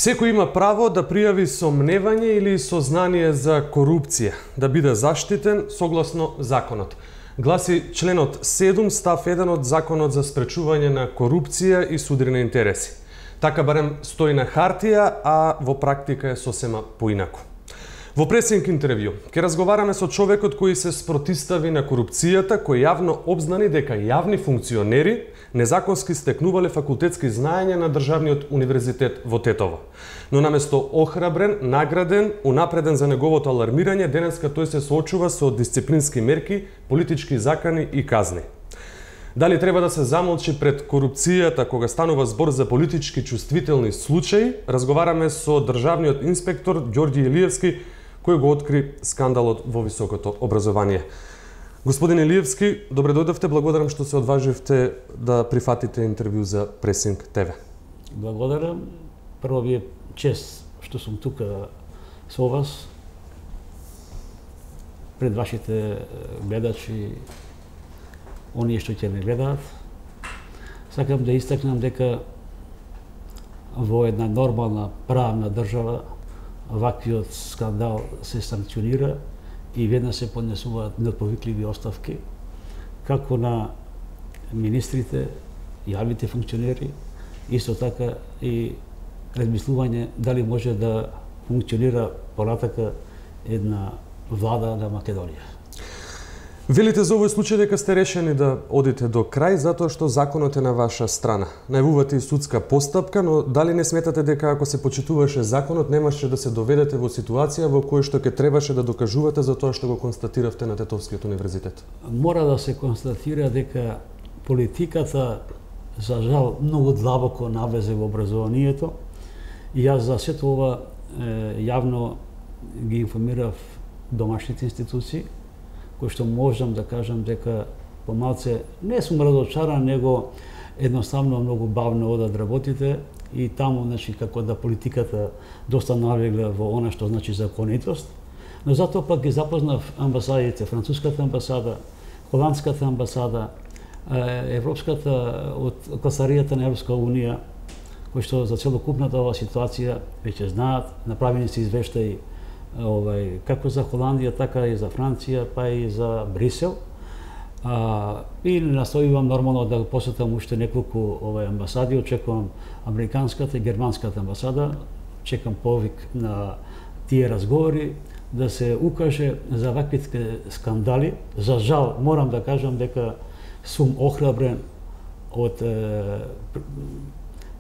Секој има право да пријави сомневање или сознание за корупција, да биде заштитен согласно законот. Гласи членот 7 став 1 од Законот за спречување на корупција и судирни интереси. Така барем стои на хартија, а во практика е сосема поинаку. Во пресинг интервју ќе разговараме со човекот кој се спротистави на корупцијата, кој јавно обзнани дека јавни функционери незаконски стекнувале факултетски знаења на Државниот универзитет во Тетово. Но наместо охрабрен, награден, унапреден за неговото алармирање, денеска тој се соочува со дисциплински мерки, политички закани и казни. Дали треба да се замолчи пред корупцијата кога станува збор за политички чувствителни случаи, разговараме со државниот инспектор Ѓорѓи Илиевски, кој го откри скандалот во високото образование. Господин Илиевски, добре дојдовте, благодарам што се одваживте да прифатите интервју за Пресинг ТВ. Благодарам. Прво ви е чест што сум тука со вас, пред вашите гледачи, оние што ќе ме гледаат. Сакам да истакнам дека во една нормална правна држава ваквиот скандал се санкционира и веднаш се поднесуваат неотповикливи оставки, како на министрите, јавните функционери, исто така и размислување дали може да функционира понатака една влада на Македонија. Велите за овој случај дека сте решени да одите до крај затоа што законот е на ваша страна. Најавувате и судска постапка, но дали не сметате дека ако се почитуваше законот немаше да се доведете во ситуација во која што ќе требаше да докажувате за тоа што го констатиравте на Тетовскиот универзитет? Мора да се констатира дека политиката за жал многу длабоко навлезе во образованието и јас за сето ова јавно ги информирав домашните институции, кој што можам да кажам дека помалце не сум разочаран, него едноставно многу бавно одат работите и таму, значи, како да политиката доста навлегла во она што значи законитост, но затоа пак ги запознав амбасадите, француската амбасада, холандската амбасада, европската од класаријата на Европска унија, кои што за целокупната ова ситуација веќе знаат, направени се извештаи како за Холандија, така и за Франција, па и за Брисел. И настојувам нормално да посетам уште неколку амбасади, очекувам американската и германската амбасада, чекам повик на тие разговори, да се укаже за ваквите скандали. За жал, морам да кажам дека сум охрабрен од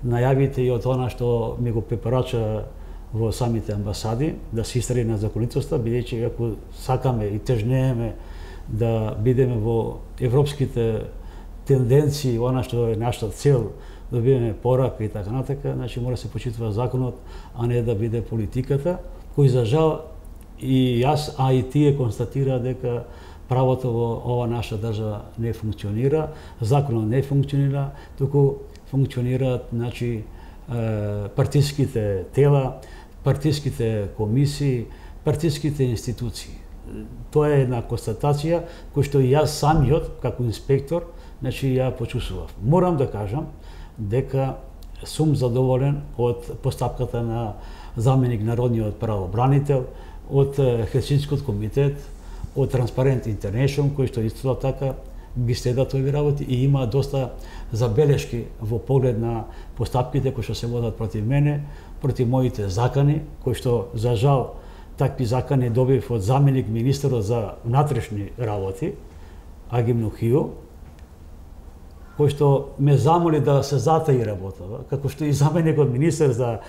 најавите и од она што ми го препорача во самите амбасади, да се истраи на законитоста, бидејќи ако сакаме и тежнееме да бидеме во европските тенденции, она што е нашата цел, да бидеме порака и така натака, значи мора да се почитува законот, а не да биде политиката, кој за жал и јас, а и тие констатира дека правото во ова наша држава не функционира, законот не функционира, туку функционираат, значи, партиските тела, партиските комисии, партиските институции. Тоа е една констатација која што јас самиот, како инспектор, значи ја почувствував. Морам да кажам дека сум задоволен од постапката на заменик народниот правобранител, од Хелсинскиот комитет, од Transparent International, кој што исто така ги следат овие работи и има доста забелешки во поглед на постапките кои што се водат против мене, против моите закани, кои што за жал такви закани добив од заменик министерот за внатрешни работи, Агим Нухио, кој што ме замоли да се затаи работава, како што и заменикот министер за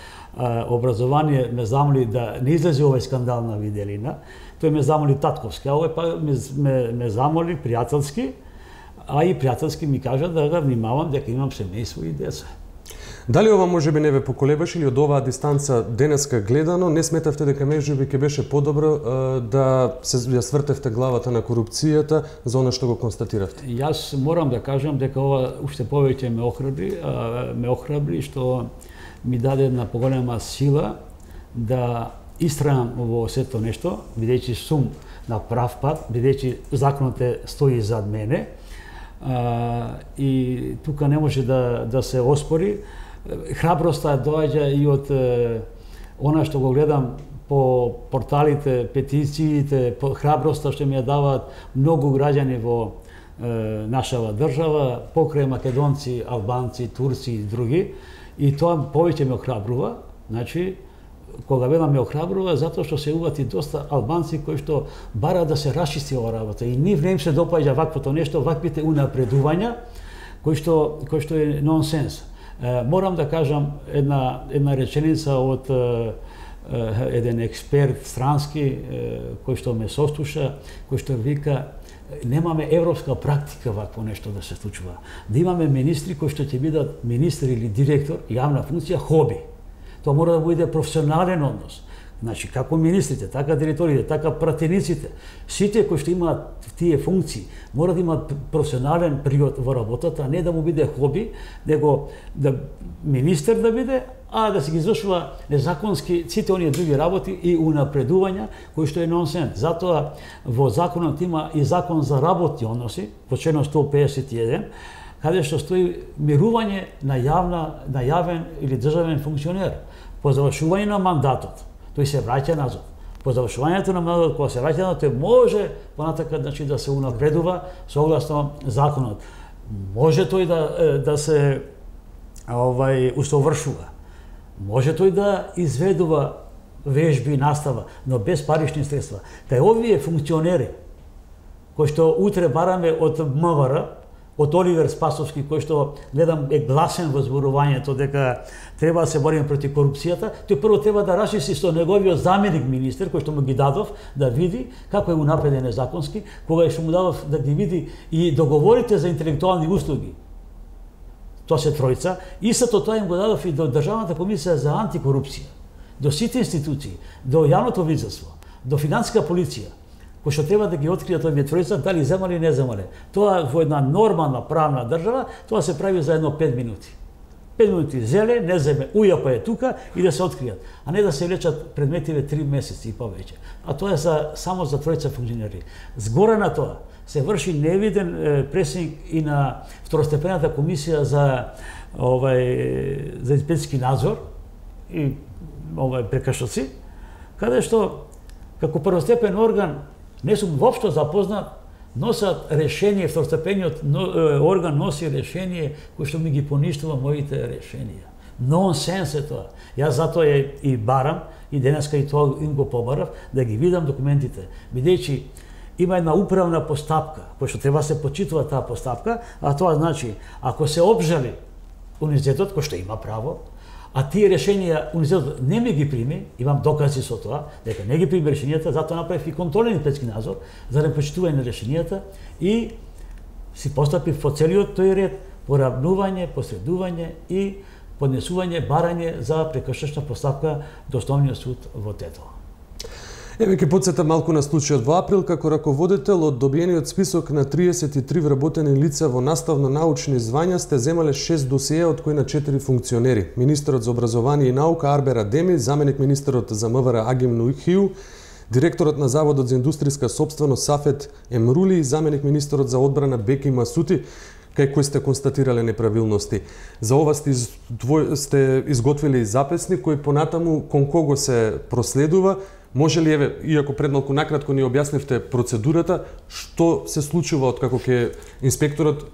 образование ме замоли да не излезе овој скандал на виделина. Тој ме замоли татковски, а овој па ме замоли пријателски, а и пријателски ми кажа да го внимавам дека имам семејство и деца. Дали ова можеби не ве поколебаш или од оваа дистанца денеска гледано не сметавте дека можеби ќе беше подобро да се ја свртевте главата на корупцијата за она што го констатиравте? Јас морам да кажам дека ова уште повеќе ме охрабри што ми даде една поголема сила да истрајам во сето нешто, бидејќи сум на прав пат, бидејќи законот стои зад мене и тука не може да се оспори. храброста доаѓа и од она што го гледам по порталите, петициите, по храброста што ми ја даваат многу граѓани во нашава држава, покрај македонци, албанци, турци и други, и тоа повеќе ме охрабрува. Значи, кога велам ме охрабрува, затоа што се увати доста албанци кои што бараат да се расчисти ова работа и нив не им се допаѓа ваквото нешто, ваквите унапредувања кои што е нонсенс. Морам да кажам една реченица од еден експерт странски кој што ме сослуша, кој што вика: немаме европска практика вакво нешто да се случува. Да имаме министри кои што ќе бидат министри или директор, јавна функција, хоби. Тоа мора да биде професионален однос. Значи, како министрите, така директорите, така пратениците, сите кои што имаат тие функции, мора да имаат професионален период во работата, а не да му биде хоби, него да министер да биде, а да се ги извршува незаконски сите оние други работи и унапредувања кои што е нонсенс. Затоа во законот има и закон за работни односи, по член 151, каде што стои мирување на јавен или државен функционер по завршување на мандатот. Тој се враќа назад. По завршувањето на мандатот, кога се враќа назад, тој може понатака, значи, да се унапредува согласно законот. Може тој да се усовршува. Може тој да изведува вежби и настава, но без парични средства. Кај овие функционери кои што утре бараме од МВР, од Оливер Спасовски, кој што гледам е гласен во зборувањето дека треба да се бориме против корупцијата, тој прво треба да расчисти со неговиот заменик министер, кој што му ги дадов, да види како е унапреден незаконски, кога што му дадов да ги види и договорите за интелектуални услуги. Тоа се тројца. Истото тоа им го дадов и до Државната комисија за антикорупција, до сите институции, до јавното видителство, до финансиска полиција, кои што треба да ги откријат овие тројца, дали земале или не земале. Тоа во една нормална правна држава, тоа се прави за едно 5 минути. 5 минути зеле, не земе, уја па е тука и да се откријат, а не да се лечат предметиве 3 месеци и повеќе. А тоа е само за тројца функционери. Згоре на тоа се врши невиден пресинг и на второстепената комисија за инспекцијски надзор и прекршоци, каде што како првостепен орган не сум воопшто запознат, носат решение, второстепениот орган носи решение кој што ми ги поништува моите решенија. Нонсенс е тоа. Јас затоа и барам, и денеска и тоа им го побарав, да ги видам документите, бидејќи има една управна постапка, која што треба се почитува таа постапка, а тоа значи, ако се обжали универзитетот, кој што има право, а тие решенија универзитетот не ми ги прими, имам докази со тоа, дека не ги прими решенијата, затоа направив и контролен инспекцијски надзор за да почитување на решенијата и си постапив по целиот тој ред, поравнување, посредување и поднесување барање за прекршечна постапка до Основниот суд во Тетово. Еве ќе потсетам малку на случајот во април, како раководител од добиениот список на 33 вработени лица во наставно-научни звања сте земале 6 досиеа, од кои на 4 функционери. Министерот за образование и наука Арбер Адеми, заменик министерот за МВР Агим Нуихиу, директорот на Заводот за индустријска сопственост Сафет Емрули и заменик министерот за одбрана Беки Масути, кај кои сте констатирале неправилности. За ова сте изготвили записник кој понатаму кон кого се проследува. Може ли, еве, иако пред малку накратко ни објаснивте процедурата, што се случува од како ќе инспекторот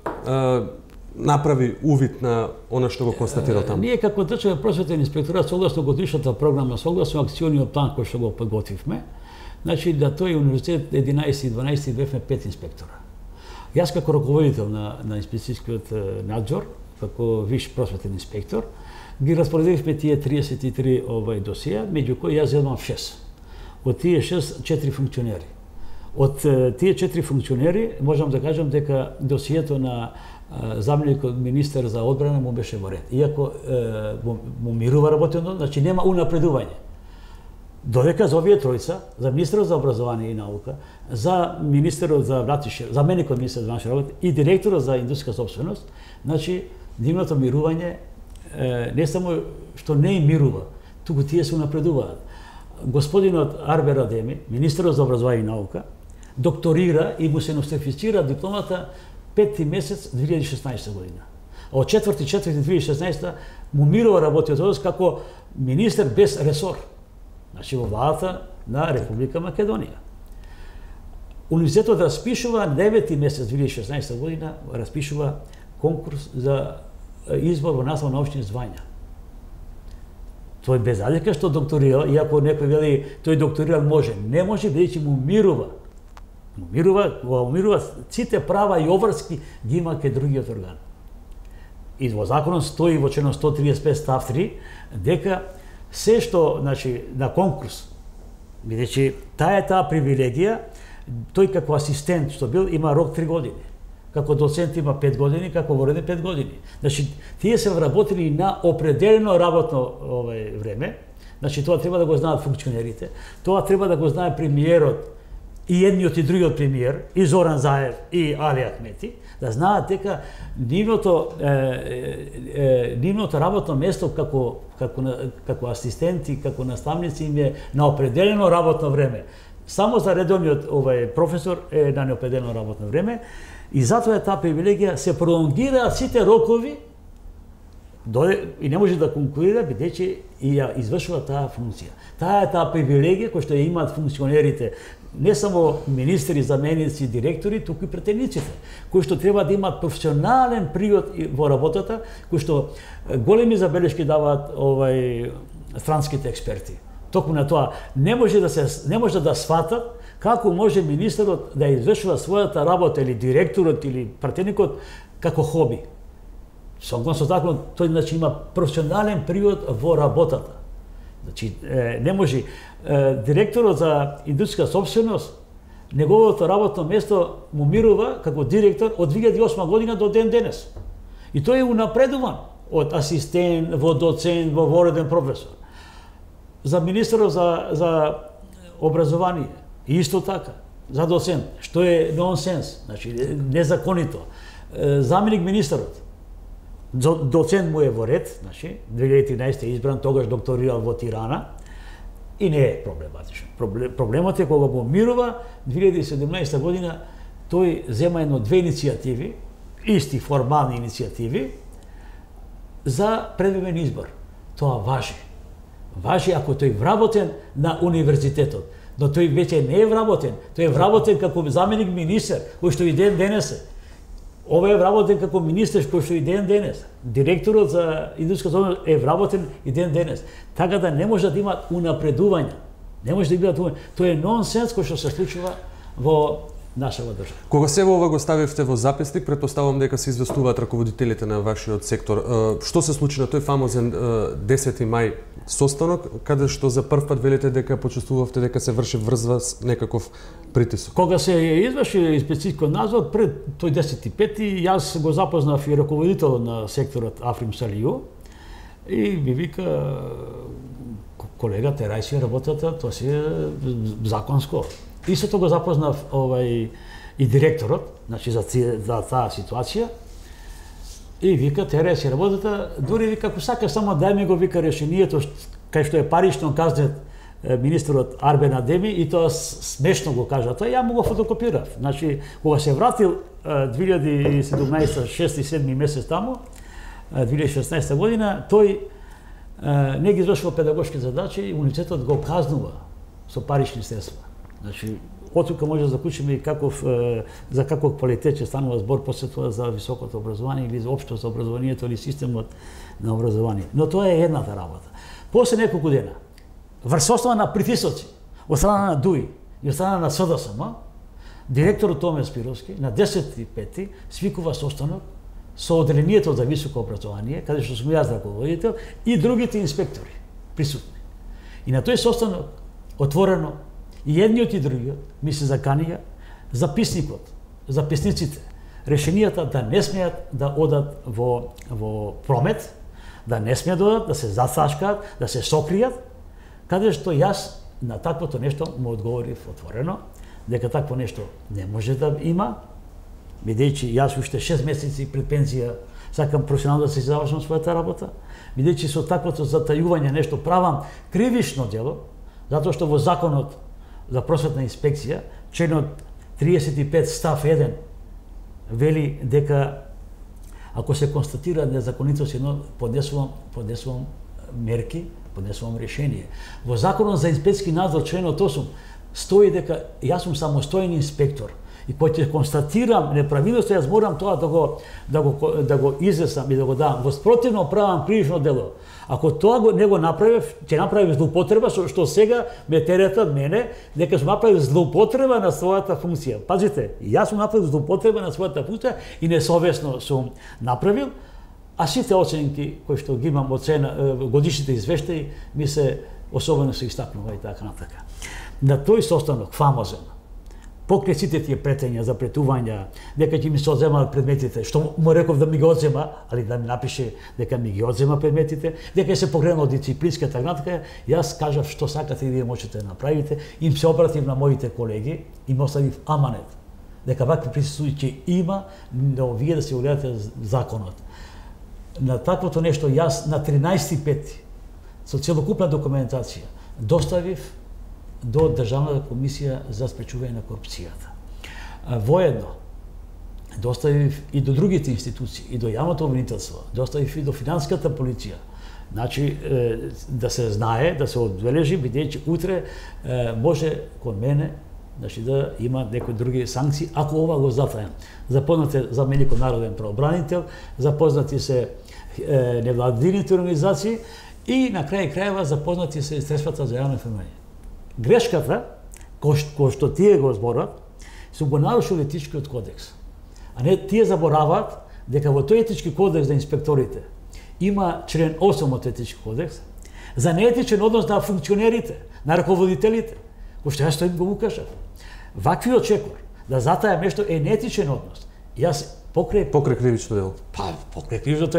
направи увид на она што го констатирал таму? Ние како државен просветен инспекторат согласно годишната програма, согласно акциониот план кој што го подготвивме, значи да тој универзитет 11 и 12 бевме 5 инспектора. Јас како раководител на инспекцијскиот надзор, како виш просветен инспектор, ги распоредивме тие 33 досија, меѓу кои јас земам 6. Од тие 6, 4 функционери. Од тие 4 функционери, можам да кажам дека досието на заменикот министер за одбрана му беше во ред. Иако му мирува работено, значи нема унапредување. Додека за овие тројца, за министерот за образование и наука, за министерот за заменикот министер за външни работи и директорот за индустријска сопственост, значи нивното мирување не само што не им мирува, туку тие се унапредуваат. Господинот Арбер Адеми, министерот за образование и наука, докторира и му се нострифицира дипломата 5 месец 2016 година. А од 4.4.2016 му мирува работи од однос како министер без ресор. Значи во владата на Република Македонија. Универзитетот распишува 9 месец 2016 година распишува конкурс за избор во настав на научни звања. Тој без разлика што докторирал, иако некој вели тој докторирал може, не може бидејќи му мирува. Му мирува сите права и обврски ги има кај другиот орган. И во законот стои во член 135 став 3 дека се што, значи, на конкурс, бидејќи таа привилегија, тој како асистент што бил има рок 3 години. Како доцент има 5 години, како вореден 5 години. Значи, тие се вработили на определено работно време. Значи, тоа треба да го знаат функционерите, тоа треба да го знае премиерот, и едниот и другиот премиер, и Зоран Заев, и Али Ахмети, да знаат дека нивното работно место како асистенти, како наставници им е на определено работно време. Само за редовниот професор е на неопределено работно време и затоа е таа привилегија се пролонгираат сите рокови и не може да конкурира бидејќи и ја извршува таа функција. Таа е таа привилегија која што ја имаат функционерите, не само министри, заменици, директори, туку и претениците, кои што треба да имаат професионален привод во работата, кои што големи забелешки даваат странските експерти. Токму на тоа не може да сватат како може министерот да извршува својата работа или директорот или пратеникот како хоби. Согласно законот тој значи има професионален привод во работата. Значи не може директорот за индустријска собственост, неговото работно место му мирува како директор од 2008 година до ден денес. И тој е унапредуван од асистент во доцент во вореден професор. За министерот за образование исто така, за доцент, што е нонсенс, значи незаконито. Заменик министерот, доцент му е во ред, значи 2013 е избран, тогаш докторирал во Тирана и не е проблематичен. Проблемот е кога го мирува 2017 година тој зема две иницијативи, исти формални иницијативи за превремен избор. Тоа важи. Важи ако тој вработен на универзитетот, но тој веќе не е вработен, тој е вработен како заменик министер, кој што и ден денес е. Ова е вработен како министер кој што и ден денес. Директорот за индустријска собственост е вработен и ден денес. Така да не може да имаат унапредување. Не може да имаат тоа е нонсенс кој што се случува во нашава држава. Кога сево ова го ставивте во записник, претпоставувам дека се известуваат раководителите на вашиот сектор. Што се случи на тој фамозен 10 мај состанок, каде што за прв пат велите дека почувствувавте дека се врши врз вас некаков притисок? Кога се изврши инспекцијски надзор пред тој 15-ти, јас го запознав и раководителот на секторот Африм Салију и ми вика колега терај си работата, тоа си е законско. Истото го запознав и директорот, значи за таа ситуација. И вика терај си работата, дури вика ако сака само дај ми го вика решението кај што е парично казнет министерот Арбен Адеми и тоа смешно го кажа тоа, ја му го фотокопирав. Значи кога се вратил 2017 6 и 7 месец таму, 2016 година, тој не ги извршува педагошки задачи и универзитетот го казнува со парични средства. Значи, оттука може да заклучиме и за каков квалитет ќе станува збор после тоа за високото образование или за општо за образованието или системот на образование. Но тоа е едната работа. После неколку дена, врз основа на притисоци од страна на ДУИ и од страна на СДСМ, директорот Томе Спировски на 10.5 свикува состанок со одделението за високо образование, каде што сум јас раководител, и другите инспектори присутни. И на тој состанок отворено и едниот и другиот ми се заканија записникот, записниците, решенијата да не смеат да одат во промет, да не смеат да одат, да се заташкаат, да се сокријат, каде што јас на таквото нешто му одговорив отворено, дека такво нешто не може да има, бидејќи јас уште 6 месеци пред пензија сакам професионално да се завршам својата работа, бидејќи со таквото затајување нешто правам кривишно дело, затоа што во законот за просветна инспекција, членот 35 став 1 вели дека Ако се констатира незаконитост, поднесувам мерки, поднесувам решение. Во Законот за инспекцијски надзор, членот 8, стои дека јас сум самостоен инспектор и кој ќе констатирам неправилност, јас морам тоа да го излесам и да го дам. Во спротивно правам кривично дело. Ако тоа не го направив, ќе направив злоупотреба, што сега ме теретат мене дека сум направил злоупотреба на својата функција. Пазите, јас сум направил злоупотреба на својата функција и несовесно сум направил, а сите оценки кои што ги имам годишните извештаи ми се особено се истакнува и така натака. На тој состанок фамозен, покрај сите тие претења за претувања, дека ќе ми се одземаат предметите, што му реков да ми ги одзема, али да ми напише дека ми ги одзема предметите, дека се покренало дисциплинска така натака, јас кажав што сакате и вие можете да направите, им се обратив на моите колеги, им оставив аманет, дека вакви присуи ќе има, но вие да се огледате законот. На таквото нешто јас на 13.5 со целокупна документација доставив до Државната комисија за спречување на корупцијата. Воедно доставив и до другите институции, и до јавното обвинителство, доставив и до финансиската полиција. Значи, да се знае, да се одбележи, бидејќи утре може кон мене да има некои други санкции, ако ова го затајам. Запознати за мене како народен правобранител, запознати се невладините организации и на крај крајава запознати се средствата за јавно информирање. Грешката, кој што тие го зборат, се го нарушил етичкиот кодекс. А не тие забораваат дека во тој етички кодекс за инспекторите има член 8 од етички кодекс за неетичен однос на функционерите, на раководителите, кој што јас тоа им го укажав. Ваквиот чекор, да затаја нешто е неетичен однос. Јас покрај кривично дело. Покрај кривичното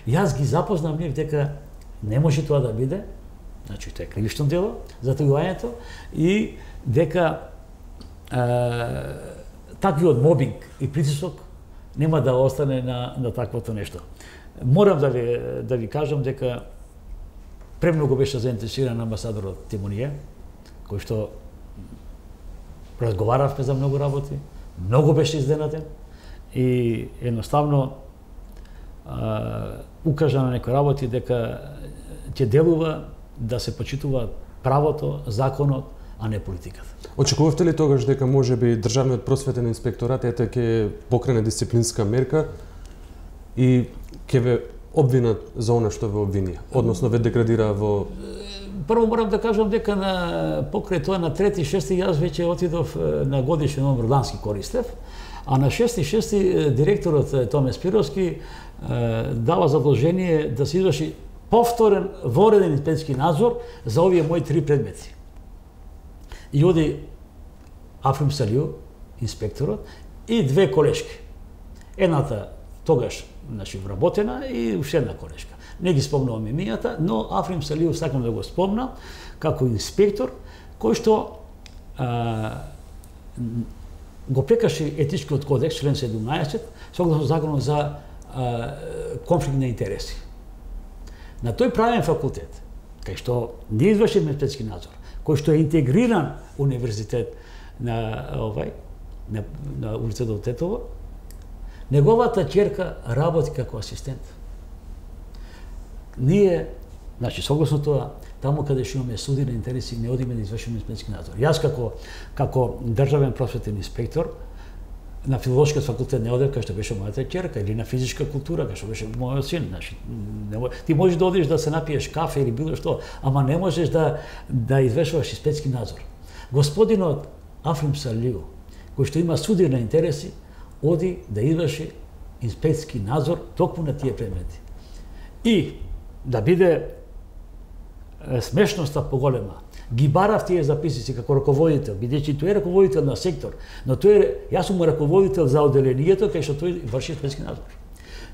јас ги запознам нив дека не може тоа да биде. Значи, тоа е кривично дело, затоањето, и дека таквиот мобинг и притисок нема да остане на таквото нешто. Морам да ви кажам дека премногу беше заинтересиран амбасадорот Тимонија, кој што разговаравме за многу работи, многу беше изненаден и едноставно укажа на некои работи дека ќе делува да се почитува правото, законот, а не политиката. Очекувавте ли тогаш дека можеби Државниот просветен инспекторат ќе покрене дисциплинска мерка и ќе ве обвинат за она што ве обвинија, односно ве деградира во... Прво морам да кажам дека покрај тоа на 3.6. јас веќе отидов на годишен одмор Дански користев, а на 6.6. директорот Томе Спировски дава задолжение да се изврши повторен вореден инспекцијски надзор за овие мои 3 предмети. И оди Африм Салиу, инспекторот, и 2 колешки. Едната тогаш вработена и уште една колешка. Не ги спомнувам имињата, но Африм Салиу сакам да го спомнам како инспектор кој што го прекрши етичкиот кодекс, член 17, согласно законот за конфликт на интереси. На тој правен факултет, кај што не извршиме инспекцијски надзор, кој што е интегриран универзитет на улица Тетово, неговата ќерка работи како асистент. Ние, значи, согласно тоа, таму каде што имаме суди на интереси, не одиме да извршиме инспекцијски надзор. Јас како државен просветен инспектор на филолошкиот факултет не одев кај што беше мојата ќерка, или на физичка култура кај што беше мојот син. Значи, ти можеш да одиш да се напиеш кафе или било што, ама не можеш да извршуваш инспекцијски надзор. Господинот Африм Салиу, кој што има суди на интереси, оди да изврши инспекцијски надзор токму на тие предмети. И да биде смешноста поголема, ги барав тие записици како раководител, бидејќи тој е раководител на сектор, но јас сум раководител за одделението кај што тој врши инспекцијски надзор.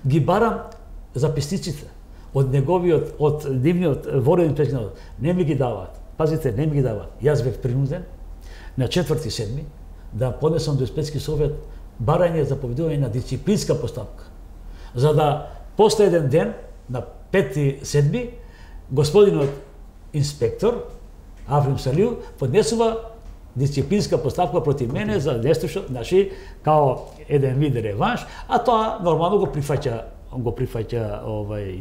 Ги барам записниците од нивниот вореден инспекцијски надзор. Не ми ги даваат. Пазите, не ми ги даваат. Јас бев принуден на 4.7. да поднесам до инспекцијски совет барање за поведување на дисциплинска постапка. За да после еден ден, на 5.7. господинот инспектор Африм Салиу поднесува дисциплинска поставка против мене за нешто што, значи, као еден вид реванш, а тоа нормално го прифаќа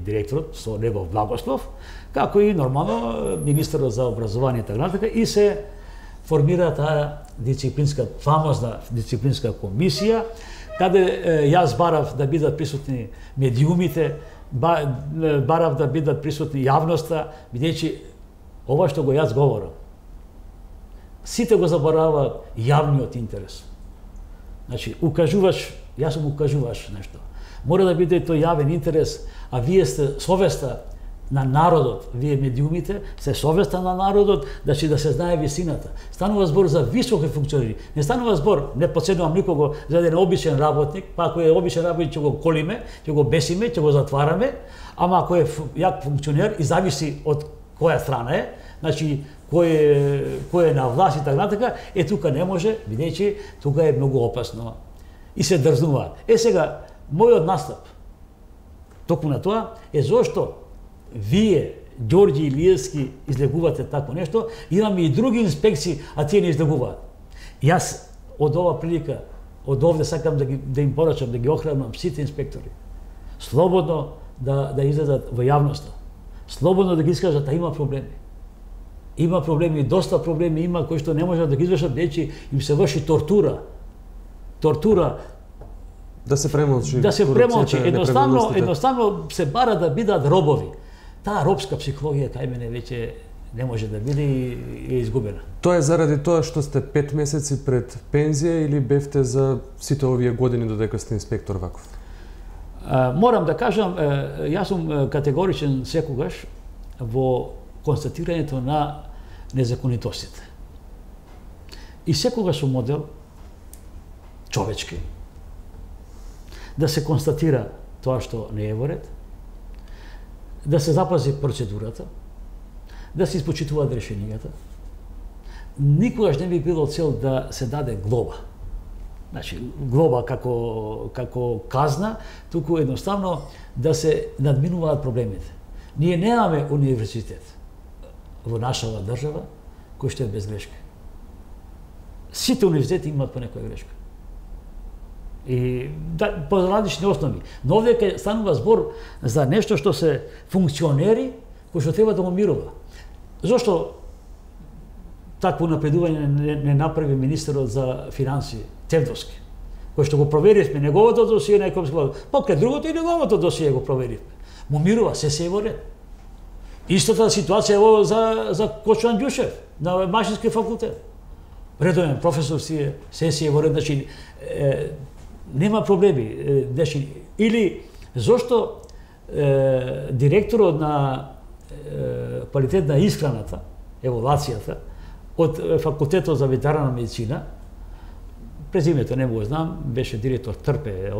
директорот со негов благослов, како и нормално министерот за образование и така и се формира таа фамозна дисциплинска комисија, каде јас барав да бидат присутни медиумите, барав да бидат присутни јавноста, бидејќи ова што го јас говорам, сите го забораваат јавниот интерес. Значи, јас сум укажуваш нешто. Мора да биде тој јавен интерес, а вие сте совеста на народот, вие медиумите, сте совеста на народот, значи да се знае висината. Станува збор за високи функционери. Не станува збор, не подседнувам никого за еден обичен работник, па ако е обичен работник ќе го колиме, ќе го бесиме, ќе го затвараме, ама ако е јак функционер и зависи од која страна е, значи кој е на власт и така, тука не може, бидејќи тука е многу опасно. И се дрзнуваат. Сега, мојот настап, токму на тоа, е зошто вие, Ѓорѓи Илиевски, излегувате тако нешто, имаме и други инспекции, а тие не излегуваат. Јас од ова прилика, од овде сакам да им порачам, да ги охрабрам сите инспектори, слободно да излезат во јавноста, слободно да ги искажат, има проблеми. Има проблеми, доста проблеми има кои што не можат да ги извршат, бидејќи им се врши тортура. Да се премолчи. Едноставно се бара да бидат робови. Таа робска психологија кај мене веќе не може да биде и е изгубена. Тоа е заради тоа што сте 5 месеци пред пензија или бевте за сите овие години додека сте инспектор ваков? Морам да кажам, јас сум категоричен секогаш во констатирањето на незаконитостите. И секогаш сум модел човечки да се констатира тоа што не е во ред, да се запази процедурата, да се испочитуваат решенијата. Никогаш не би било цел да се даде глоба. Значи, глоба како казна, туку едноставно да се надминуваат проблемите. Ние немаме универзитет во нашава држава кој што е без грешка. Сите универзитети имаат по некоја грешка. И по различни основи. Но овде станува збор за нешто што се функционери кои што треба да му мирува. Зошто такво напредување не направи министерот за финансии, Тевдовски, кој што го проверивме неговото досие на економска влада, покрај другото и неговото досие го проверивме. Му мирува, се во ред. Истата ситуација е за Кочан Ѓушев на Машински факултет. Редовен професор се во ред, значи нема проблеми. Значи, или зошто директорот на квалитет на исхраната, еволуацијата, од факултетот за ветеринарна медицина, презимето не го знам, беше директор Трпе,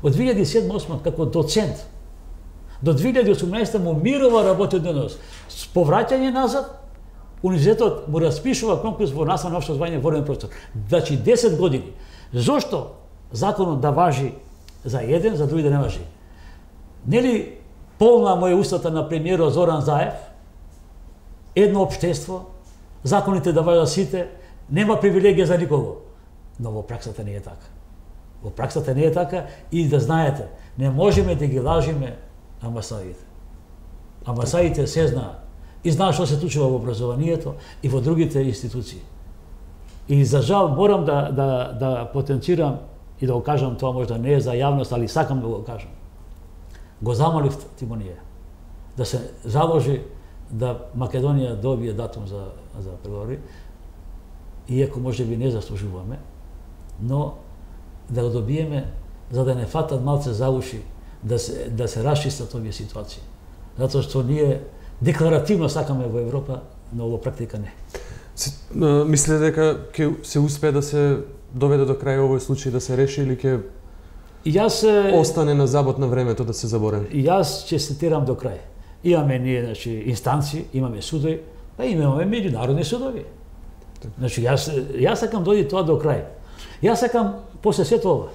од 2007-2008 како доцент, до 2018 му мирова работи денос. С повраќање назад, универзитетот му распишува конкурс во настава на општо звање военен професор. Значи 10 години. Зошто законот да важи за еден, за други да не важи? Нели полна му е устата на премиерот Зоран Заев, едно општество, законите да важат сите, нема привилегија за никого. Но во праксата не е така. Во праксата не е така и да знаете, не можеме да ги лажиме амбасадите. Амбасадите се знаат. И знаат што се случува во образованието и во другите институции. И за жал морам да потенцирам и да го кажам, тоа можда не е за јавност, али сакам да го кажам. Го замолив Тимонија да се заложи да Македонија добие датум за преговори, иако може би не заслужуваме, но да го добиеме за да не фатат малце за уши, да се расчистат овие ситуации. Затоа што ние декларативно сакаме во Европа, но во практика не. Мислите дека ќе се успее да се доведе до крај овој случај, да се реши, или ќе остане на забот на времето да се заборави? Јас ќе цитирам до крај. Имаме ние, значи, инстанции, имаме судови, па имаме меѓународни судови. Значи, јас сакам дојде тоа до крај. Јас сакам после сето ова,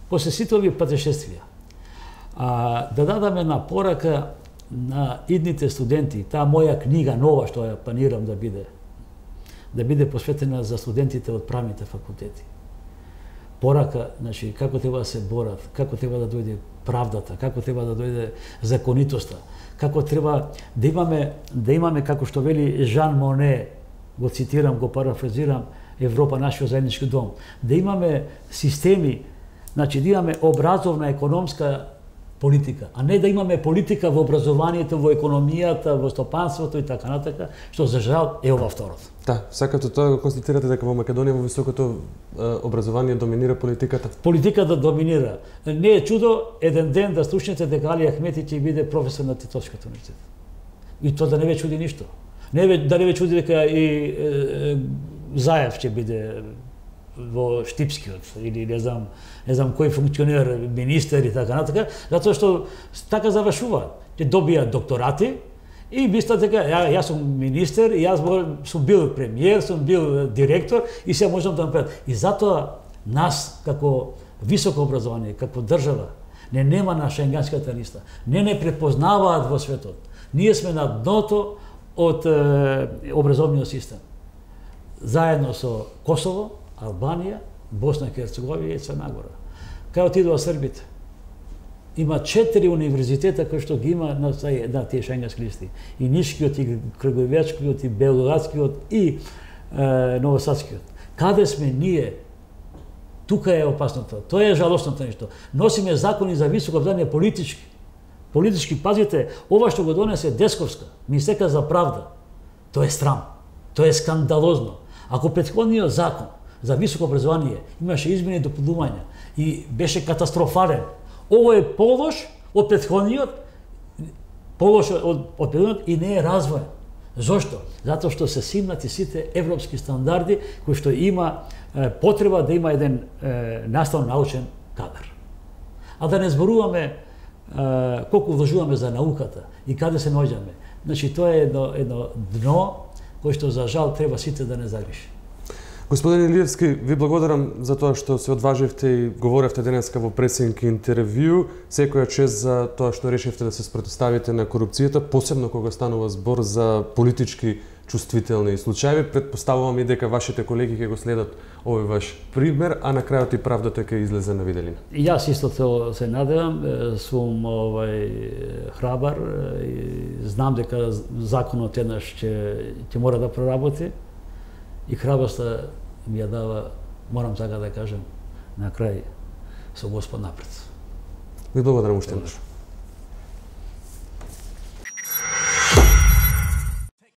после сите овие патешествија, да дадам една порака на идните студенти, таа моја книга нова што ја планирам да биде да биде посветена за студентите од правните факултети. Порака, значи, како треба да се борат, како треба да дојде правдата, како треба да дојде законитоста, како треба да имаме како што вели Жан Моне, го цитирам, го парафразирам, Европа нашиот заеднички дом, да имаме системи, значи да имаме образовна економска политика, а не да имаме политика во образованието, во економијата, во стопанството и така натака, што за жал е ова второто. Да, сакате тоа го констатирате дека во Македонија во високото образование доминира политиката? Политиката доминира. Не е чудо еден ден да слушнете дека Али Ахмети ќе биде професор на Титовскиот универзитет. И тоа да не ве чуди ништо. Да не ве чуди дека и Заев ќе биде во Штипскиот или не знам кој функционер, министер и така натака, затоа што така завршува. Ќе добија докторати и мислат дека јас сум министер, и јас сум бил премиер, сум бил директор и се можам да направам. И затоа нас како високо образование, како држава, не нема на шенгенската листа. Не препознаваат во светот. Ние сме на дното од образовниот систем. Заедно со Косово, Албанија, Босна и Херцеговина и Црна Гора. Кај отидоа србите. Има 4 универзитета кои што ги има на тие шенгенски листи. И Нишкиот, и Краговечкиот, и Белградскиот, и Новосадскиот. Каде сме ние? Тука е опасното. Тоа е жалостното нешто. Носиме закони за високо образование политички. Политички, пазите, ова што го донесе Десковска, Министерка за правда, тоа е срам. Тоа е скандалозно. Ако претходниот закон за високо образование имаше измени и дополнувања и беше катастрофален, ово е полош од претходниот, и не е развоен. Зошто? Затоа што се симнати сите европски стандарди кои што има потреба да има еден наставно-научен кадар. А да не зборуваме колку вложуваме за науката и каде се наоѓаме. Значи тоа е едно дно кој што за жал треба сите да не загриши. Господин Илиевски, ви благодарам за тоа што се одваживте и говоревте денеска во пресинг интервју. Секоја чест за тоа што решивте да се спротивставите на корупцијата, посебно кога станува збор за политички чувствителни случаи. Предпоставувам и дека вашите колеги ќе го следат овој ваш пример, а на крајот и правдата ќе излезе на виделина. Јас исто се надевам, сум храбар и знам дека законот еднаш ќе мора да проработи и храброста ми ја дава, морам така да кажем, на крај со Господ напред. Ви благодарам уште еднаш.